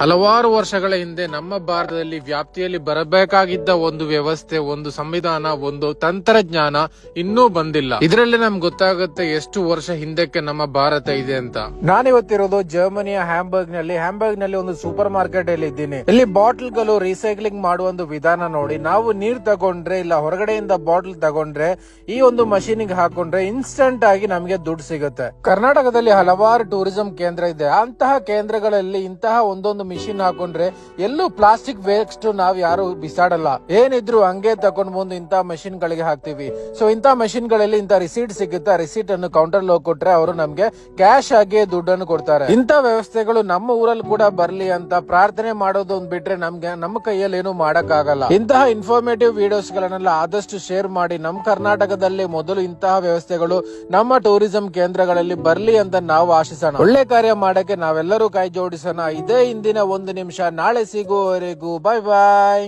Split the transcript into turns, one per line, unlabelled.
ಹಲವಾರು ವರ್ಷಗಳ ಹಿಂದೆ ನಮ್ಮ ಭಾರತದಲ್ಲಿ ವ್ಯಾಪ್ತಿಯಲ್ಲಿ ಬರಬೇಕಾಗಿದ್ದ ಒಂದು ವ್ಯವಸ್ಥೆ, ಒಂದು ಸಂವಿಧಾನ, ಒಂದು ತಂತ್ರಜ್ಞಾನ ಇನ್ನೂ ಬಂದಿಲ್ಲ. ಇದರಲ್ಲಿ ನಮ್ಗೆ ಗೊತ್ತಾಗುತ್ತೆ ಎಷ್ಟು ವರ್ಷ ಹಿಂದಕ್ಕೆ ನಮ್ಮ ಭಾರತ ಇದೆ ಅಂತ.
ನಾನಿವತ್ತಿರೋದು ಜರ್ಮನಿಯ ಹ್ಯಾಂಬರ್ಗ್ ನಲ್ಲಿ ಒಂದು ಸೂಪರ್ ಮಾರ್ಕೆಟ್ ಅಲ್ಲಿ ಇದ್ದೀನಿ. ಇಲ್ಲಿ ಬಾಟಲ್ ಗಳು ರೀಸೈಕ್ಲಿಂಗ್ ಮಾಡುವ ಒಂದು ವಿಧಾನ ನೋಡಿ. ನಾವು ನೀರ್ ತಗೊಂಡ್ರೆ ಇಲ್ಲ ಹೊರಗಡೆಯಿಂದ ಬಾಟಲ್ ತಗೊಂಡ್ರೆ ಈ ಒಂದು ಮಷೀನಿಗೆ ಹಾಕೊಂಡ್ರೆ ಇನ್ಸ್ಟಂಟ್ ಆಗಿ ನಮಗೆ ದುಡ್ಡು ಸಿಗುತ್ತೆ. ಕರ್ನಾಟಕದಲ್ಲಿ ಹಲವಾರು ಟೂರಿಸಂ ಕೇಂದ್ರ ಇದೆ. ಅಂತಹ ಕೇಂದ್ರಗಳಲ್ಲಿ ಇಂತಹ ಒಂದೊಂದು ಮಿಷಿನ್ ಹಾಕೊಂಡ್ರೆ ಎಲ್ಲೂ ಪ್ಲಾಸ್ಟಿಕ್ ವೇಸ್ಟ್ ನಾವ್ ಯಾರು ಬಿಸಾಡಲ್ಲ. ಏನಿದ್ರು ಹಂಗೆ ತಕೊಂಡ್ ಬಂದು ಇಂತಹ ಮಷಿನ್ ಗಳಿಗೆ ಹಾಕ್ತಿವಿ. ಸೊ ಇಂತಹ ಮಷಿನ್ ಗಳಲ್ಲಿ ಇಂತ ರಿಸೀಟ್ ಸಿಗುತ್ತೆ. ಆ ರಿಸೀಟ್ ಅನ್ನು ಕೌಂಟರ್ ಹೋಗಿ ಕೊಟ್ರೆ ಅವರು ನಮ್ಗೆ ಕ್ಯಾಶ್ ಆಗಿ ದುಡ್ಡನ್ನು ಕೊಡ್ತಾರೆ. ಇಂತ ವ್ಯವಸ್ಥೆಗಳು ನಮ್ಮ ಊರಲ್ಲಿ ಕೂಡ ಬರ್ಲಿ ಅಂತ ಪ್ರಾರ್ಥನೆ ಮಾಡೋದು ಬಿಟ್ರೆ ನಮ್ಮ ಕೈಯಲ್ಲಿ ಏನು ಮಾಡಕ್ ಆಗಲ್ಲ. ಇಂತಹ ಇನ್ಫಾರ್ಮೇಟಿವ್ ವಿಡಿಯೋಸ್ ಗಳನ್ನೆಲ್ಲ ಆದಷ್ಟು ಶೇರ್ ಮಾಡಿ. ನಮ್ಮ ಕರ್ನಾಟಕದಲ್ಲಿ ಮೊದಲು ಇಂತಹ ವ್ಯವಸ್ಥೆಗಳು ನಮ್ಮ ಟೂರಿಸಂ ಕೇಂದ್ರಗಳಲ್ಲಿ ಬರ್ಲಿ ಅಂತ ನಾವು ಆಶಿಸೋಣ. ಒಳ್ಳೆ ಕಾರ್ಯ ಮಾಡಕ್ಕೆ ನಾವೆಲ್ಲರೂ ಕೈ ಜೋಡಿಸೋಣ. ಇದೇ ಇಂದಿನ ಒಂದು ನಿಮಿಷ. ನಾಳೆ ಸಿಗುವವರೆಗೂ ಬಾಯ್ ಬಾಯ್.